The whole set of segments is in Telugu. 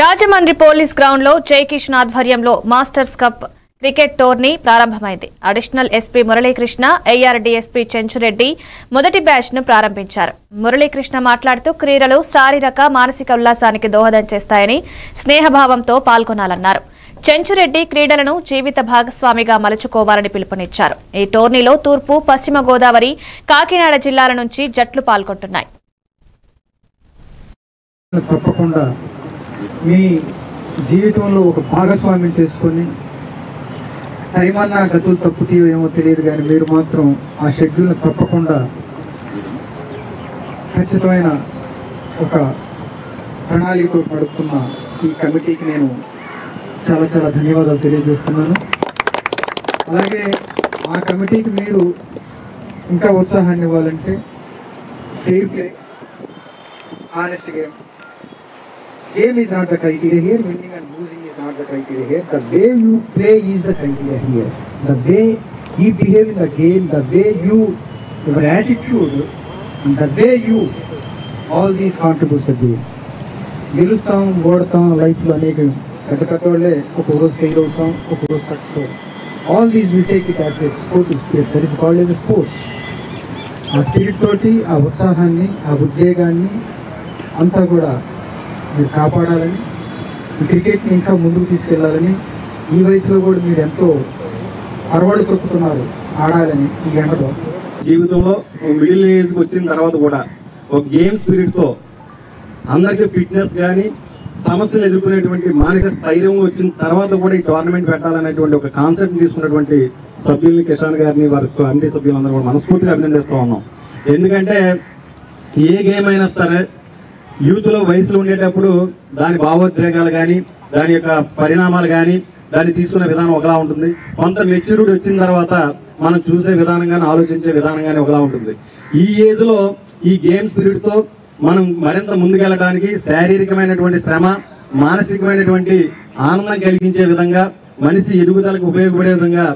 రాజమండ్రి పోలీస్ గ్రౌండ్ లో జై కిషన్ ఆధ్వర్యంలో మాస్టర్స్ కప్ క్రికెట్ టోర్నీ ప్రారంభమైంది. Additional SP Muralikrishna, AR DSP Chenchureddy మొదటి బ్యాచ్ ను ప్రారంభించారు. మురళీకృష్ణ మాట్లాడుతూ క్రీడలు శారీరక మానసిక ఉల్లాసానికి దోహదం చేస్తాయని, స్నేహభావంతో పాల్గొనాలన్నారు. చెంచురెడ్డి క్రీడలను జీవిత భాగస్వామిగా మలుచుకోవాలని పిలుపునిచ్చారు. ఈ టోర్నీలో తూర్పు, పశ్చిమ గోదావరి, కాకినాడ జిల్లాల నుంచి జట్లు పాల్గొంటున్నాయి. తప్పకుండా మీ జీవితంలో ఒక భాగస్వామ్యం చేసుకొని టైమన్నా గతులు తప్పుతీయో ఏమో తెలియదు, కానీ మీరు మాత్రం ఆ షెడ్యూల్ని తప్పకుండా ఖచ్చితమైన ఒక ప్రణాళికతో నడుపుతున్న ఈ కమిటీకి నేను చాలా చాలా ధన్యవాదాలు తెలియజేస్తున్నాను. అలాగే ఆ కమిటీకి మీరు ఇంకా ఉత్సాహాన్ని ఇవ్వాలంటే fair play, honest game is not the criteria here. Winning and losing is not the criteria here. The way you play is the criteria here. The way you behave in the game, the way your attitude, and the way you, all these contributes the game. గెలుస్తాం, ఓడతాం, లైఫ్లో అనేక కట్టకట్టోళ్ళే ఒక రోజు ఫెయిల్ అవుతాం, ఒక రోజు success. All these will take it as a sport spirit. That is called as sports. ఆ స్పిరిట్ తోటి, ఆ ఉత్సాహాన్ని, ఆ ఉద్వేగాన్ని అంతా కూడా మీరు కాపాడాలని, ఈ క్రికెట్ని ఇంకా ముందుకు తీసుకెళ్లాలని, ఈ వయసులో కూడా మీరు ఎంతో అరవడు తొక్కుతున్నారు, ఆడాలని ఈ ఎండలో. జీవితంలో మిడిల్ ఏజ్కి వచ్చిన తర్వాత కూడా ఒక గేమ్ స్పిరిట్తో అందరికీ ఫిట్నెస్ కానీ సమస్యలు ఎదుర్కొనేటువంటి మానసిక స్థైర్యం వచ్చిన తర్వాత కూడా ఈ టోర్నమెంట్ పెట్టాలనేటువంటి ఒక కాన్సెప్ట్ తీసుకున్నటువంటి సభ్యుల్ని, కిషాన్ గారిని, వారి కమిటీ సభ్యులందరూ కూడా మనస్ఫూర్తిగా అభినందిస్తూ ఉన్నాం. ఎందుకంటే ఏ గేమ్ అయినా సరే యూత్లో వయసులో ఉండేటప్పుడు దాని భావోద్వేగాలు కానీ, దాని యొక్క పరిణామాలు కానీ, దాన్ని తీసుకునే విధానం ఒకలా ఉంటుంది. కొంత మెచ్యూరిటీ వచ్చిన తర్వాత మనం చూసే విధానం కానీ, ఆలోచించే విధానం కానీ ఒకలా ఉంటుంది. ఈ ఏజ్లో ఈ గేమ్ స్పిరిట్తో మనం మరింత ముందుకెళ్ళడానికి శారీరకమైనటువంటి శ్రమ, మానసికమైనటువంటి ఆనందం కలిగించే విధంగా, మనిషి ఎదుగుదలకు ఉపయోగపడే విధంగా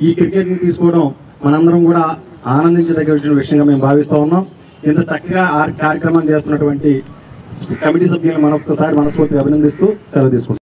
ఈ క్రికెట్ని తీసుకోవడం మనందరం కూడా ఆనందించదగిన విషయంగా మేము భావిస్తూ ఉన్నాం. ఇంత చక్కగా ఆ కార్యక్రమం చేస్తున్నటువంటి కమిటీ సభ్యులను మరొకసారి మనస్ఫూర్తిగా అభినందిస్తూ సెలవు తీసుకుంటాం.